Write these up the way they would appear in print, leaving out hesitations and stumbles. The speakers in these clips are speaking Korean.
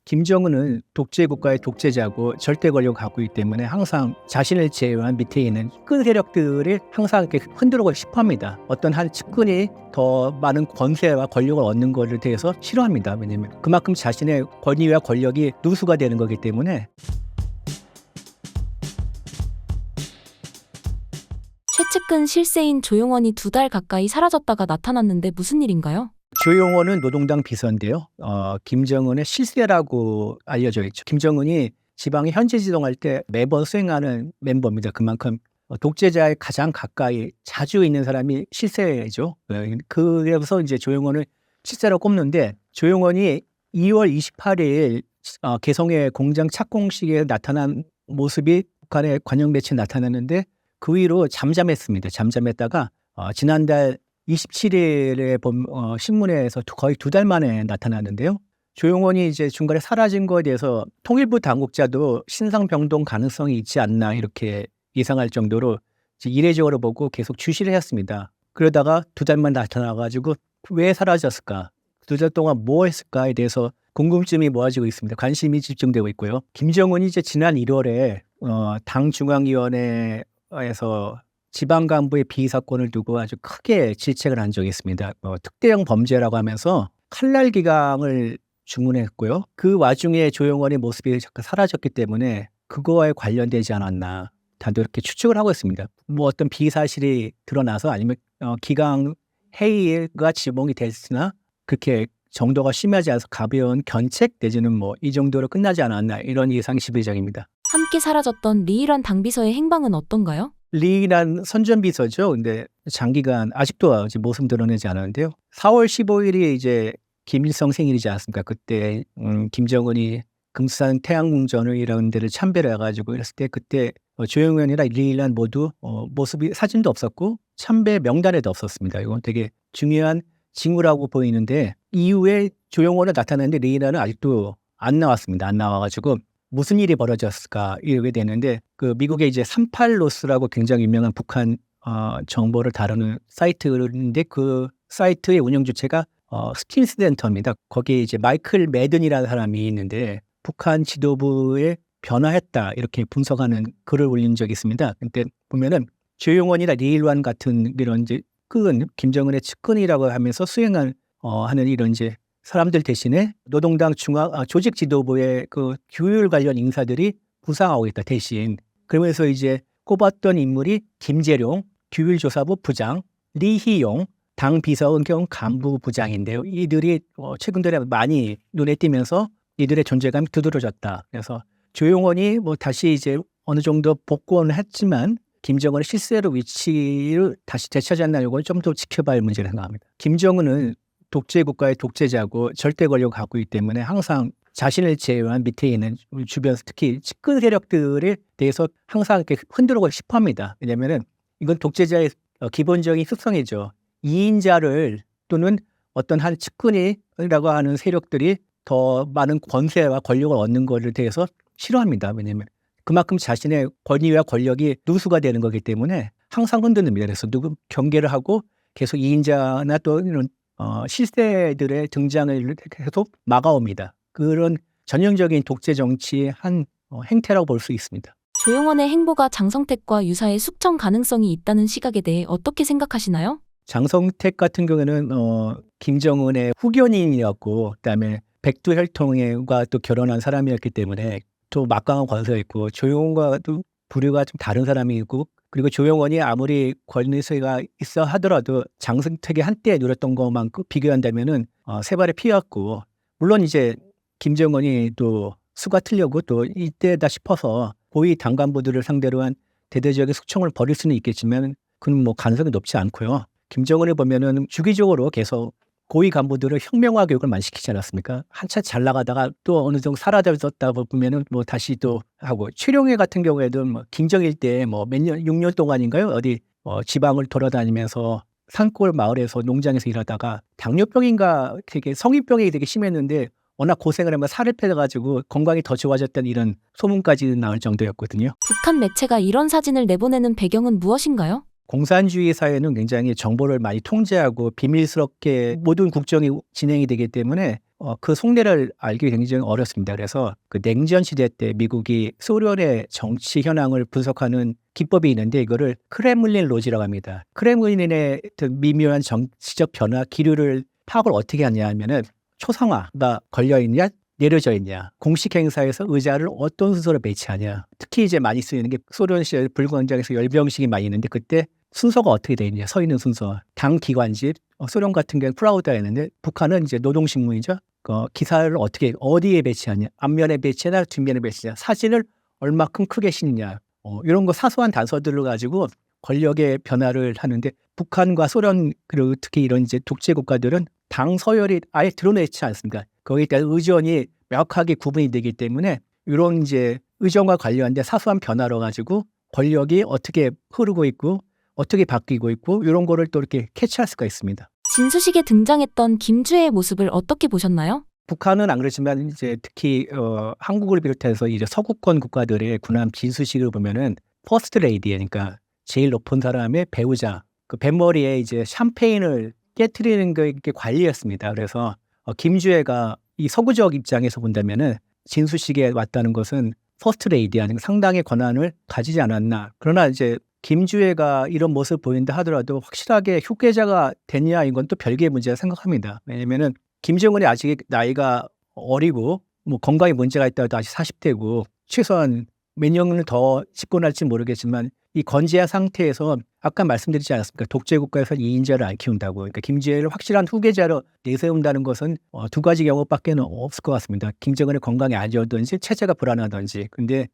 김정은은 독재 국가의 독재자고 절대 권력을 갖고 있기 때문에 항상 자신을 제외한 밑에 있는 측근 세력들을 항상 이렇게 흔들고 싶어합니다. 어떤 한 측근이 더 많은 권세와 권력을 얻는 것에 대해서 싫어합니다. 왜냐하면 그만큼 자신의 권위와 권력이 누수가 되는 거기 때문에. 최측근 실세인 조용원이 2달 가까이 사라졌다가 나타났는데 무슨 일인가요? 조용원은 노동당 비서인데요. 김정은의 실세라고 알려져 있죠. 김정은이 지방에 현지 지동할 때 매번 수행하는 멤버입니다. 그만큼 독재자에 가장 가까이 자주 있는 사람이 실세죠. 그래서 이제 조용원을 실세로 꼽는데, 조용원이 2월 28일 개성의 공장 착공식에 나타난 모습이 북한의 관영 매체에 나타났는데 그 위로 잠잠했습니다. 잠잠했다가 지난달 27일에 신문에서 거의 2달 만에 나타났는데요. 조용원이 이제 중간에 사라진 거에 대해서 통일부 당국자도 신상병동 가능성이 있지 않나 이렇게 예상할 정도로 이례적으로 보고 계속 주시를 했습니다. 그러다가 2달만 나타나가지고 왜 사라졌을까? 2달 동안 뭐 했을까에 대해서 궁금증이 모아지고 있습니다. 관심이 집중되고 있고요. 김정은이 이제 지난 1월에 당 중앙위원회에서 지방 간부의 비위 사건을 두고 아주 크게 질책을 한 적이 있습니다. 특대형 범죄라고 하면서 칼날 기강을 주문했고요. 그 와중에 조용원의 모습이 잠깐 사라졌기 때문에 그거에 관련되지 않았나 다들 이렇게 추측을 하고 있습니다. 뭐 어떤 비위 사실이 드러나서 아니면 기강 해이가 지목이 됐으나 그렇게 정도가 심하지 않아서 가벼운 견책 내지는 뭐 이 정도로 끝나지 않았나, 이런 예상이 지배적입니다. 함께 사라졌던 리일환 당비서의 행방은 어떤가요? 리란 선전비서죠. 근데 장기간 아직도 모습 드러내지 않았는데요. 4월 15일이 이제 김일성 생일이지 않습니까? 그때 김정은이 금수산 태양궁전을 이런 데를 참배를 해가지고 이랬을 때 그때 조용현이랑 리란 모두 모습이 사진도 없었고 참배 명단에도 없었습니다. 이건 되게 중요한 징후라고 보이는데, 이후에 조용원은 나타났는데 리란은 아직도 안 나왔습니다. 안 나와가지고 무슨 일이 벌어졌을까 이렇게 되는데, 그 미국의 이제 38로스라고 굉장히 유명한 북한 정보를 다루는 사이트인데 그 사이트의 운영 주체가 스틴스센터입니다. 거기에 이제 마이클 매든이라는 사람이 있는데 북한 지도부에 변화했다 이렇게 분석하는 글을 올린 적이 있습니다. 근데 보면은 조용원이나 리일완 같은 이런 이제 김정은의 측근이라고 하면서 수행한 하는 이런 이제 사람들 대신에 노동당 조직 지도부의 그 규율 관련 인사들이 부상하고 있다 대신. 그러면서 이제 꼽았던 인물이 김재룡 규율조사부 부장, 리희용 당 비서은경 간부 부장인데요. 이들이 최근 들에 많이 눈에 띄면서 이들의 존재감이 두드러졌다. 그래서 조용원이 뭐 다시 이제 어느 정도 복권을 했지만 김정은의 실세로 위치를 다시 되찾았나, 이건 좀 더 지켜봐야 할 문제를 생각합니다. 김정은은 독재 국가의 독재자고 절대 권력을 갖고 있기 때문에 항상 자신을 제외한 밑에 있는 주변 특히 측근 세력들에 대해서 항상 이렇게 흔들고 싶어합니다. 왜냐하면 이건 독재자의 기본적인 특성이죠. 이인자를 또는 어떤 한 측근이라고 하는 세력들이 더 많은 권세와 권력을 얻는 것에 대해서 싫어합니다. 왜냐하면 그만큼 자신의 권위와 권력이 누수가 되는 거기 때문에 항상 흔들립니다. 그래서 누구 경계를 하고 계속 이인자나 또 이런 실세들의 등장을 계속 막아옵니다. 그런 전형적인 독재 정치의 한 행태라고 볼 수 있습니다. 조용원의 행보가 장성택과 유사의 숙청 가능성이 있다는 시각에 대해 어떻게 생각하시나요? 장성택 같은 경우에는 김정은의 후견인이었고 그다음에 백두혈통과 또 결혼한 사람이었기 때문에 또 막강한 권세가 있고, 조용원과도 부류가 좀 다른 사람이고, 그리고 조용원이 아무리 권세가 있어 하더라도 장성택이 한때 누렸던 것만 비교한다면은 세 발의 피였고, 물론 이제 김정은이 또 수가 틀려고 또 이때다 싶어서 고위 당간부들을 상대로 한 대대적인 숙청을 벌일 수는 있겠지만 그건 뭐 가능성이 높지 않고요. 김정은을 보면은 주기적으로 계속 고위 간부들을 혁명화 교육을 많이 시키지 않았습니까? 한참 잘 나가다가 또 어느 정도 사라졌다 보면은 뭐 다시 또 하고, 최룡해 같은 경우에도 뭐 김정일 때 뭐 몇 년, 6년 동안인가요? 어디 지방을 돌아다니면서 산골 마을에서 농장에서 일하다가 당뇨병인가 되게 성인병이 되게 심했는데 워낙 고생을 하면 살을 빼가지고 건강이 더 좋아졌다는 이런 소문까지 나올 정도였거든요. 북한 매체가 이런 사진을 내보내는 배경은 무엇인가요? 공산주의 사회는 굉장히 정보를 많이 통제하고 비밀스럽게 모든 국정이 진행이 되기 때문에 그 속내를 알기 굉장히 어렵습니다. 그래서 그 냉전 시대 때 미국이 소련의 정치 현황을 분석하는 기법이 있는데 이거를 크렘린 로지라고 합니다. 크렘린의 미묘한 정치적 변화 기류를 파악을 어떻게 하냐 하면은 초상화가 걸려 있냐 내려져 있냐, 공식 행사에서 의자를 어떤 순서로 배치하냐. 특히 이제 많이 쓰이는 게 소련 시절 불광장에서 열병식이 많이 있는데 그때 순서가 어떻게 돼 있냐, 서 있는 순서. 당 기관지, 소련 같은 경우는 프라우드가 있는데 북한은 이제 노동신문이죠. 기사를 어디에 배치하냐, 앞면에 배치하냐, 뒷면에 배치하냐, 사진을 얼마큼 크게 싣느냐, 이런 거 사소한 단서들을 가지고 권력의 변화를 하는데 북한과 소련 그리고 특히 이런 이제 독재 국가들은 당 서열이 아예 드러내지 않습니다. 거기에 대한 의전이 명확하게 구분이 되기 때문에 이런 이제 의전과 관련된 사소한 변화로 가지고 권력이 어떻게 흐르고 있고 어떻게 바뀌고 있고 이런 거를 또 이렇게 캐치할 수가 있습니다. 진수식에 등장했던 김주혜의 모습을 어떻게 보셨나요? 북한은 안 그렇지만 이제 특히 한국을 비롯해서 이제 서구권 국가들의 군함 진수식을 보면은 퍼스트 레이디, 그러니까 제일 높은 사람의 배우자, 그 뱃머리에 이제 샴페인을 깨트리는 게 관리였습니다. 그래서 김주혜가 이 서구적 입장에서 본다면은 진수식에 왔다는 것은 퍼스트 레이디 아니면 상당의 권한을 가지지 않았나. 그러나 이제 김주혜가 이런 모습을 보인다 하더라도 확실하게 후계자가 됐냐 이건 또 별개의 문제라 생각합니다. 왜냐면은 김정은이 아직 나이가 어리고 뭐 건강에 문제가 있다고 아직 40대고 최소한 몇 년을 더 집권할지 모르겠지만 이 건재한 상태에서 아까 말씀드리지 않았습니까? 독재 국가에서 2인자를 안 키운다고. 그러니까 김주혜를 확실한 후계자로 내세운다는 것은 두 가지 경우밖에 없을 것 같습니다. 김정은의 건강이 안 좋든지 체제가 불안하든지. 근데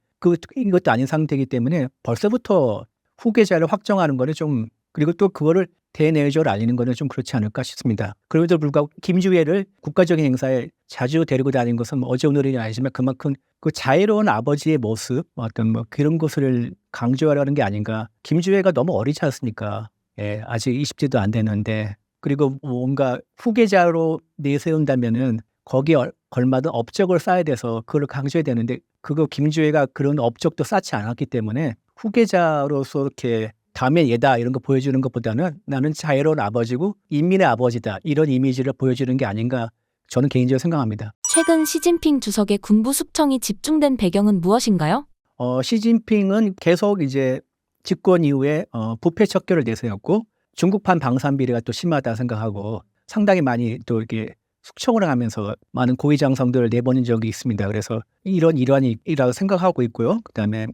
이것도 아닌 상태이기 때문에 벌써부터 후계자를 확정하는 거는 좀, 그리고 또 그거를 대내적으로 알리는 거는 좀 그렇지 않을까 싶습니다. 그럼에도 불구하고 김주혜를 국가적인 행사에 자주 데리고 다니는 것은 어제 오늘이 아니지만 그만큼 그 자애로운 아버지의 모습, 어떤 뭐 그런 것을 강조하려는 게 아닌가. 김주혜가 너무 어리지 않습니까? 예, 아직 20대도 안 되는데. 그리고 뭔가 후계자로 내세운다면은 거기에 걸맞은 업적을 쌓아야 돼서 그걸 강조해야 되는데 그거 김주혜가 그런 업적도 쌓지 않았기 때문에 후계자로서 이렇게 다음에 얘다 이런 거 보여주는 것보다는 나는 자애로운 아버지고 인민의 아버지다 이런 이미지를 보여주는 게 아닌가 저는 개인적으로 생각합니다. 최근 시진핑 주석의 군부 숙청이 집중된 배경은 무엇인가요? 시진핑은 계속 이제 집권 이후에 부패 척결을 내세웠고 중국판 방산 비리가 또 심하다 생각하고 상당히 많이 또 이렇게 숙청을 하면서 많은 고위장성들을 내보낸 적이 있습니다. 그래서 이런 일환이라고 생각하고 있고요. 그다음에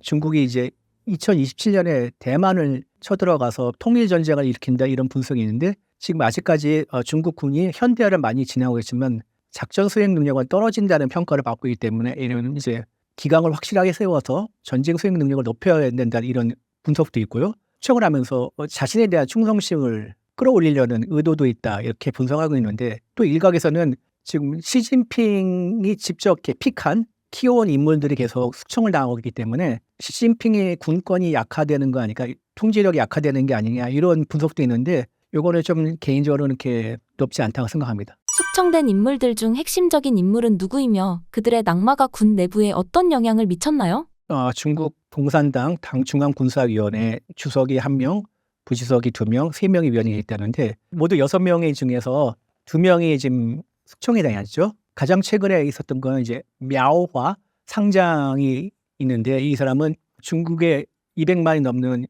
중국이 이제 2027년에 대만을 쳐들어가서 통일전쟁을 일으킨다 이런 분석이 있는데 지금 아직까지 중국군이 현대화를 많이 진행하고 있지만 작전 수행 능력은 떨어진다는 평가를 받고 있기 때문에 이런 이제 기강을 확실하게 세워서 전쟁 수행 능력을 높여야 된다는 이런 분석도 있고요. 추정을 하면서 자신에 대한 충성심을 끌어올리려는 의도도 있다 이렇게 분석하고 있는데 또 일각에서는 지금 시진핑이 직접 이렇게 픽한 키워온 인물들이 계속 숙청을 당하고 있기 때문에 시진핑의 군권이 약화되는 거 아니까 통제력이 약화되는 게 아니냐 이런 분석도 있는데 요거는 좀 개인적으로는 이렇게 높지 않다고 생각합니다. 숙청된 인물들 중 핵심적인 인물은 누구이며 그들의 낙마가 군 내부에 어떤 영향을 미쳤나요? 중국 공산당 당중앙군사위원회 주석이 1명, 부주석이 2명, 3명의 위원이 있다는데 모두 6명의 중에서 2명이 지금 숙청이 당했죠. 가장 최근에 있었던 건 이제 мя오화 상장이 있는데 이 사람은 중국에 200만이 넘는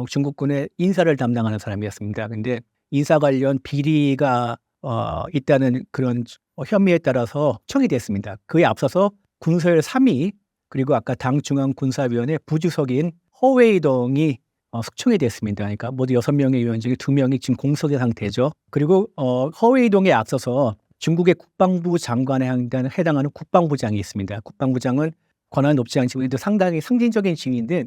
중국군의 인사를 담당하는 사람이었습니다. 근데 인사 관련 비리가 있다는 그런 혐의에 따라서 청이 됐습니다. 그에 앞서서 군서열 3위 그리고 아까 당중앙군사위원회 부주석인 허웨이동이 숙청이 됐습니다. 그러니까 모두 6명의 위원 중에 2명이 지금 공석의 상태죠. 그리고 허웨이동에 앞서서 중국의 국방부 장관에 해당하는 국방부장이 있습니다. 국방부장은 권한이 높지 않지만 상당히 상징적인 지위인데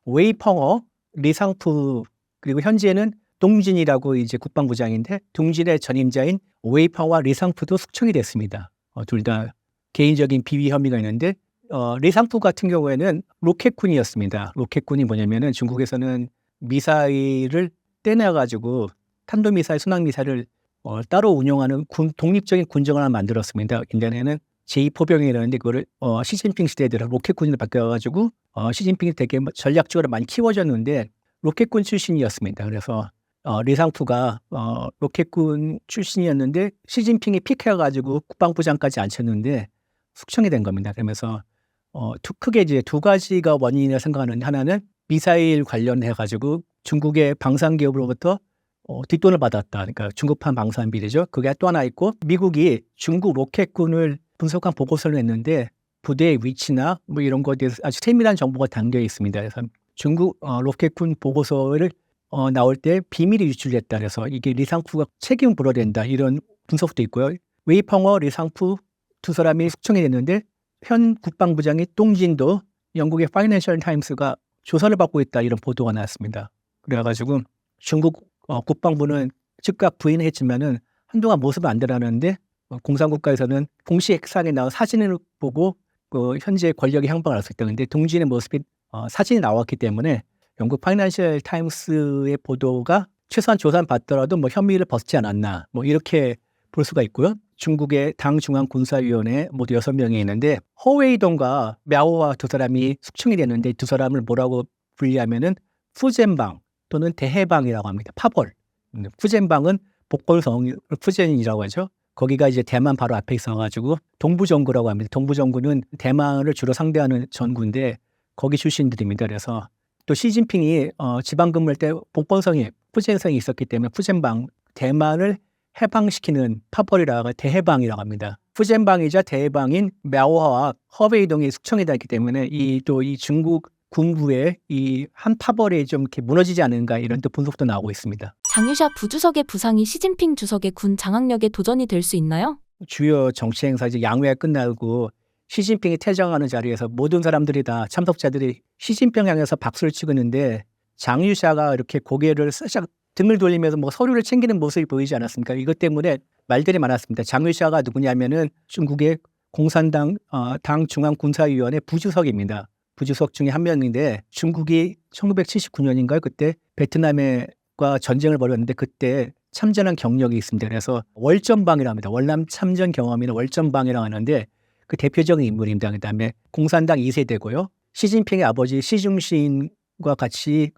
웨이펑어, 리상프 그리고 현재는 동진이라고 이제 국방부장인데 동진의 전임자인 웨이펑어와 리상프도 숙청이 됐습니다. 둘 다 개인적인 비위 혐의가 있는데 리상프 같은 경우에는 로켓군이었습니다. 로켓군이 뭐냐면은 중국에서는 미사일을 떼내가지고 탄도미사일, 순항미사일을 따로 운용하는 독립적인 군정을 하나 만들었습니다. 인터넷에는 제2포병이라는데 그거를 시진핑 시대에 들어 로켓군으로 바뀌어가지고 시진핑이 되게 전략적으로 많이 키워졌는데 로켓군 출신이었습니다. 그래서 리상푸가 로켓군 출신이었는데 시진핑이 픽해가지고 국방부장까지 앉혔는데 숙청이 된 겁니다. 그러면서 크게 이제 두 가지가 원인이라 생각하는데 하나는 미사일 관련해가지고 중국의 방산 기업으로부터 뒷돈을 받았다. 그러니까 중국판 방산 비리죠. 그게 또 하나 있고 미국이 중국 로켓군을 분석한 보고서를 냈는데 부대의 위치나 뭐 이런 것에 대해서 아주 세밀한 정보가 담겨 있습니다. 그래서 중국 로켓군 보고서를 나올 때 비밀이 유출됐다. 그래서 이게 리상푸가 책임을 물어야 된다. 이런 분석도 있고요. 웨이펑어, 리상푸 두 사람이 숙청이 됐는데 현 국방부장이 똥진도 영국의 파이낸셜 타임스가 조사를 받고 있다. 이런 보도가 나왔습니다. 그래가지고 중국 국방부는 즉각 부인했지만은 한동안 모습을 안 드러나는데 공산국가에서는 공식 액상에 나온 사진을 보고 현재 권력의 향방을 알 수 있다. 근데 동진의 모습이 사진이 나왔기 때문에 영국 파이낸셜 타임스의 보도가 최소한 조사를 받더라도 뭐 혐의를 벗지 않았나 뭐 이렇게 볼 수가 있고요. 중국의 당 중앙군사위원회 모두 6명이 있는데 허웨이동과 мя오와 두 사람이 숙청이 됐는데 두 사람을 뭐라고 분리하면은 푸젠방 또는 대해방이라고 합니다. 파벌. 푸젠방은 복골성 푸젠이라고 하죠. 거기가 이제 대만 바로 앞에 있어가지고 동부정구라고 합니다. 동부정구는 대만을 주로 상대하는 전구인데 거기 출신들입니다. 그래서 또 시진핑이 지방 근무할 때 복건성이 푸젠성이 있었기 때문에 푸젠방 대만을 해방시키는 파벌이라고 대해방이라고 합니다. 푸젠방이자 대해방인 мя오와 허베이동이 숙청이 됐기 때문에 이 중국 군부의 이 한 파벌이 좀 이렇게 무너지지 않은가 이런 또 분석도 나오고 있습니다. 장유샤 부주석의 부상이 시진핑 주석의 군 장악력에 도전이 될 수 있나요? 주요 정치 행사 이제 양회가 끝나고 시진핑이 퇴장하는 자리에서 모든 사람들이 다 참석자들이 시진핑 향해서 박수를 치고 있는데 장유샤가 이렇게 고개를 살짝 등을 돌리면서 뭐 서류를 챙기는 모습이 보이지 않았습니까? 이것 때문에 말들이 많았습니다. 장유샤가 누구냐면은 중국의 공산당 당 중앙군사위원회 부주석입니다. 부주석 중에 한 명인데 중국이 1979년인가요? 그때 베트남과 전쟁을 벌였는데 그때 참전한 경력이 있습니다. 그래서 월전방이라고 합니다. 월남 참전 경험이나 월전방이라고 하는데 그 대표적인 인물입니다. 그다음에 공산당 2세대고요. 시진핑의 아버지 시중신과 같이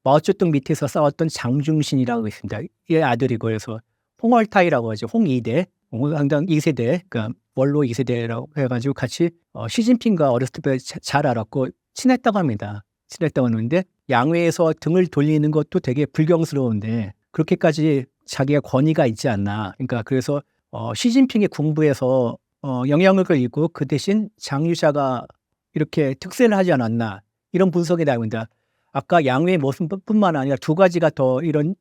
마오쩌둥 밑에서 싸웠던 장중신이라고 있습니다. 이 아들이고 해서 홍얼타이라고 하죠. 홍2대, 공산당 2세대, 그러니까 원로 2세대라고 해가지고 같이 시진핑과 어렸을 때 잘 알았고 친했다고 합니다. 친했다고 하는데 양회에서 등을 돌리는 것도 되게 불경스러운데 그렇게까지 자기가 권위가 있지 않나. 그러니까 그래서 시진핑의 군부에서 영향력을 잃고 그 대신 장유샤가 이렇게 특세를 하지 않았나 이런 분석이 나옵니다. 아까 양회의 모습뿐만 아니라 두 가지가 더 이런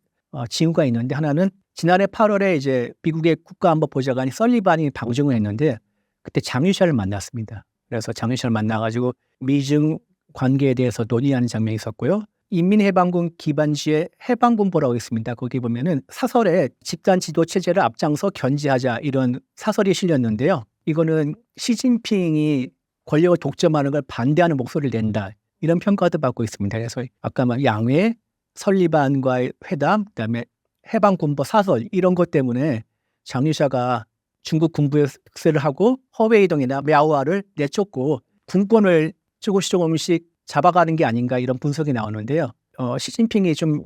징후가 있는데 하나는 지난해 8월에 이제 미국의 국가안보보좌관이 설리반이 방중을 했는데 그때 장유샤를 만났습니다. 그래서 장유샤를 만나가지고 미중 관계에 대해서 논의하는 장면이 있었고요. 인민해방군 기반지의 해방군보라고 있습니다. 거기 보면은 사설에 집단 지도 체제를 앞장서 견제하자 이런 사설이 실렸는데요. 이거는 시진핑이 권력을 독점하는 걸 반대하는 목소리를 낸다. 이런 평가도 받고 있습니다. 그래서 아까 말 양회, 설리반과의 회담, 그다음에 해방군보 사설 이런 것 때문에 장유샤가 중국 군부에 특세를 하고 허웨이동이나 мя오와를 내쫓고 군권을 조금씩 잡아가는 게 아닌가 이런 분석이 나오는데요. 시진핑이 좀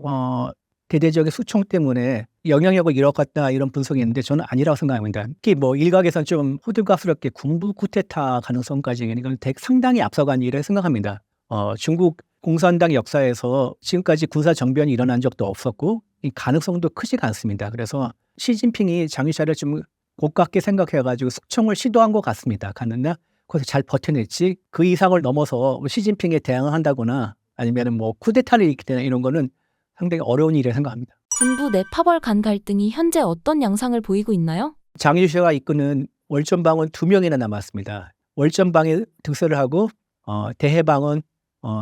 대대적인 수총 때문에 영향력을 잃어갔다 이런 분석이 있는데 저는 아니라고 생각합니다. 특히 뭐 일각에서는 좀 호들갑스럽게 군부 쿠데타 가능성까지 이건 상당히 앞서간 일을 생각합니다. 중국 공산당 역사에서 지금까지 군사 정변이 일어난 적도 없었고 이 가능성도 크지가 않습니다. 그래서 시진핑이 장유샤를 좀 고깝게 생각해가지고 숙청을 시도한 것 같습니다. 갔느냐 거기서 잘 버텨냈지 그 이상을 넘어서 시진핑에 대항을 한다거나 아니면 뭐 쿠데타를 일으키거나 이런 거는 상당히 어려운 일이라 생각합니다. 군부 내 파벌 간 갈등이 현재 어떤 양상을 보이고 있나요? 장유샤가 이끄는 월전방은 2명이나 남았습니다. 월전방에 득세를 하고 대해방은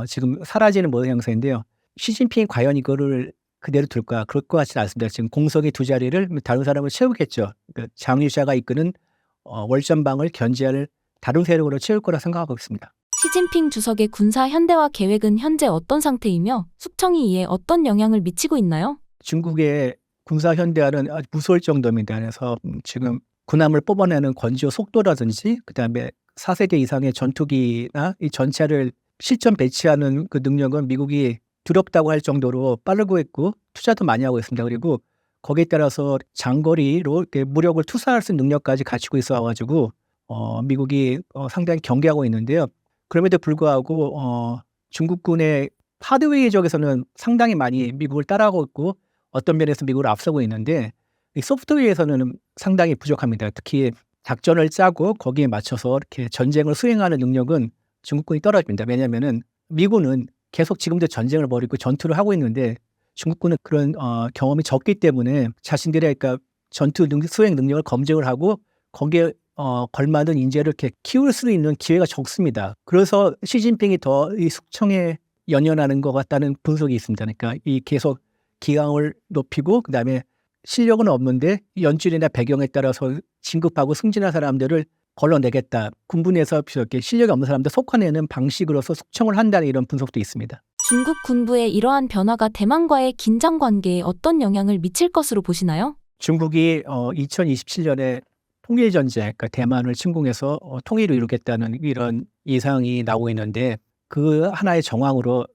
지금 사라지는 모든 형상인데요. 시진핑이 과연 이거를 그대로 둘까? 그럴 것 같지는 않습니다. 지금 공석의 두 자리를 다른 사람을 채우겠죠. 그러니까 장유샤가 이끄는 월전방을 견제할 다른 세력으로 채울 거라 생각하고 있습니다. 시진핑 주석의 군사 현대화 계획은 현재 어떤 상태이며 숙청이 이에 어떤 영향을 미치고 있나요? 중국의 군사 현대화는 아주 무서울 정도입니다. 그래서 지금 군함을 뽑아내는 건조 속도라든지 그다음에 4세대 이상의 전투기나 이 전차를 실전 배치하는 그 능력은 미국이 두렵다고 할 정도로 빠르고 있고 투자도 많이 하고 있습니다. 그리고 거기에 따라서 장거리로 이렇게 무력을 투사할 수 있는 능력까지 갖추고 있어 가지고 미국이 상당히 경계하고 있는데요. 그럼에도 불구하고 중국군의 하드웨어 쪽에서는 상당히 많이 미국을 따라가고 있고 어떤 면에서 미국을 앞서고 있는데 이 소프트웨어에서는 상당히 부족합니다. 특히 작전을 짜고 거기에 맞춰서 이렇게 전쟁을 수행하는 능력은 중국군이 떨어집니다. 왜냐하면은 미군은 계속 지금도 전쟁을 벌이고 전투를 하고 있는데 중국군은 그런 경험이 적기 때문에 자신들의 그러니까 수행 능력을 검증을 하고 거기에 걸맞는 인재를 이렇게 키울 수 있는 기회가 적습니다. 그래서 시진핑이 더 이 숙청에 연연하는 것 같다는 분석이 있습니다. 그러니까 이 계속 기강을 높이고 그다음에 실력은 없는데 연줄이나 배경에 따라서 진급하고 승진한 사람들을 걸러내겠다. 군부 내에서 이렇게 실력이 없는 사람들 속아내는 방식으로서 숙청을 한다는 이런 분석도 있습니다. 중국 군부의 이러한 변화가 대만과의 긴장 관계에 어떤 영향을 미칠 것으로 보시나요? 중국이 2027년에 통일전쟁, 그러니까 대만을 침공해서 통일을 이루겠다는 이런 예상이 나오고 있는데 그 하나의 정황으로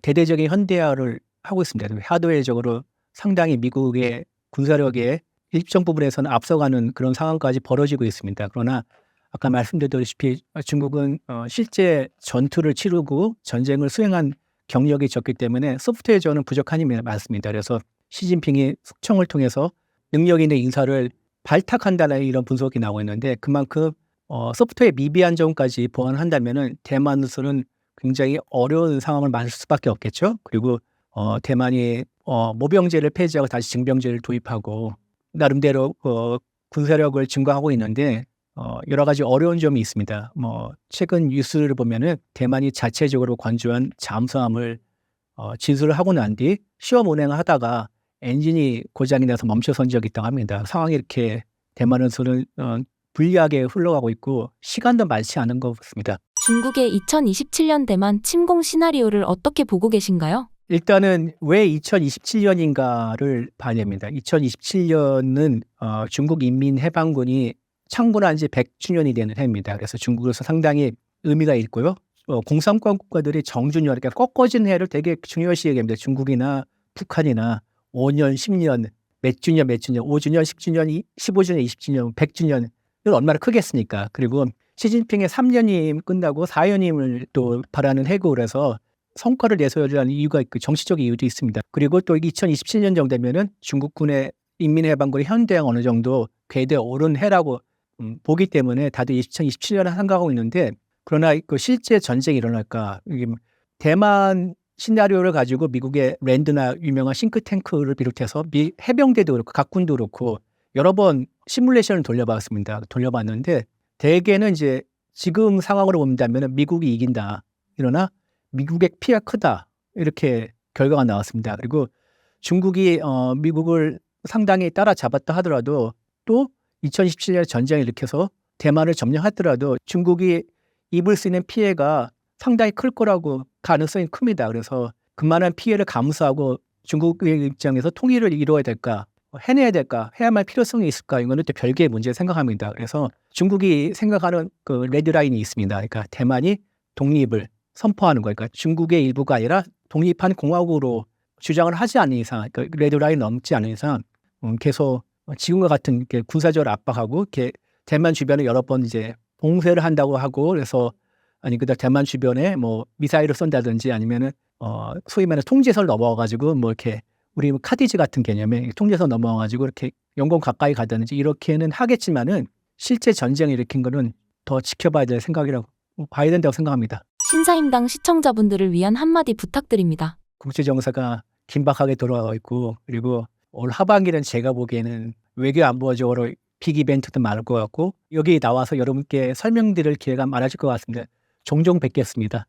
대대적인 현대화를 하고 있습니다. 하드웨어적으로 상당히 미국의 군사력의 일정 부분에서는 앞서가는 그런 상황까지 벌어지고 있습니다. 그러나 아까 말씀드렸다시피 중국은 실제 전투를 치르고 전쟁을 수행한 경력이 적기 때문에 소프트웨어적으로는 부족한 힘이 많습니다. 그래서 시진핑이 숙청을 통해서 능력 있는 인사를 발탁한다는 이런 분석이 나오고 있는데 그만큼 소프트웨어 미비한 점까지 보완한다면은 대만으로서는 굉장히 어려운 상황을 맞을 수밖에 없겠죠. 그리고 대만이 모병제를 폐지하고 다시 징병제를 도입하고 나름대로 군사력을 증강하고 있는데 여러 가지 어려운 점이 있습니다. 최근 뉴스를 보면은 대만이 자체적으로 건조한 잠수함을 진술을 하고 난 뒤 시험 운행을 하다가 엔진이 고장이 나서 멈춰선 적이 있다고 합니다. 상황이 이렇게 대만에서는 불리하게 흘러가고 있고 시간도 많지 않은 것 같습니다. 중국의 2027년 대만 침공 시나리오를 어떻게 보고 계신가요? 일단은 왜 2027년인가를 봐야 됩니다. 2027년은 중국 인민해방군이 창군한 지 100주년이 되는 해입니다. 그래서 중국에서 상당히 의미가 있고요. 공산권 국가들이 정준년, 그러니까 꺾어진 해를 되게 중요시 여깁니다. 중국이나 북한이나 5년, 10년, 몇 주년, 5주년, 10주년, 15주년, 20주년, 100주년을 얼마나 크겠습니까? 그리고 시진핑의 3년임 끝나고 4년임을 또 바라는 해고 그래서 성과를 내세워야 하는 이유가 있고 정치적인 이유도 있습니다. 그리고 또 2027년 정도 되면은 중국군의 인민해방군의 현대화 어느 정도 궤도에 오른 해라고 보기 때문에 다들 2027년을 생각하고 있는데 그러나 그 실제 전쟁이 일어날까? 이게 대만 시나리오를 가지고 미국의 랜드나 유명한 싱크탱크를 비롯해서 미 해병대도 그렇고 각군도 그렇고 여러 번 시뮬레이션을 돌려봤는데 대개는 이제 지금 상황으로 본다면 미국이 이긴다. 그러나 미국의 피해가 크다. 이렇게 결과가 나왔습니다. 그리고 중국이 미국을 상당히 따라잡았다 하더라도 또 2027년에 전쟁을 일으켜서 대만을 점령하더라도 중국이 입을 수 있는 피해가 상당히 클 거라고 가능성이 큽니다. 그래서 그만한 피해를 감수하고 중국의 입장에서 통일을 이루어야 될까, 해내야 될까, 해야만 필요성이 있을까 이거는 또 별개의 문제를 생각합니다. 그래서 중국이 생각하는 그 레드라인이 있습니다. 그러니까 대만이 독립을 선포하는 거예요. 그러니까 중국의 일부가 아니라 독립한 공화국으로 주장을 하지 않는 이상, 그러니까 레드라인 넘지 않는 이상 계속 지금과 같은 이렇게 군사적으로 압박하고 이렇게 대만 주변에 여러 번 이제 봉쇄를 한다고 하고 그래서 그다음 대만 주변에 뭐 미사일을 쏜다든지 아니면은 소위 말해 통제선을 넘어가가지고 뭐 이렇게 우리 카디즈 같은 개념에 통제선 넘어가가지고 이렇게 영공 가까이 가다든지 이렇게는 하겠지만은 실제 전쟁을 일으킨 거는 더 지켜봐야 될 생각이라고 봐야 된다고 생각합니다. 신사임당 시청자분들을 위한 한마디 부탁드립니다. 국제 정세가 긴박하게 돌아가고 있고 그리고 올 하반기는 제가 보기에는 외교 안보적으로 빅 이벤트도 많을 것 같고 여기 나와서 여러분께 설명드릴 기회가 많아질 것 같습니다. 종종 뵙겠습니다.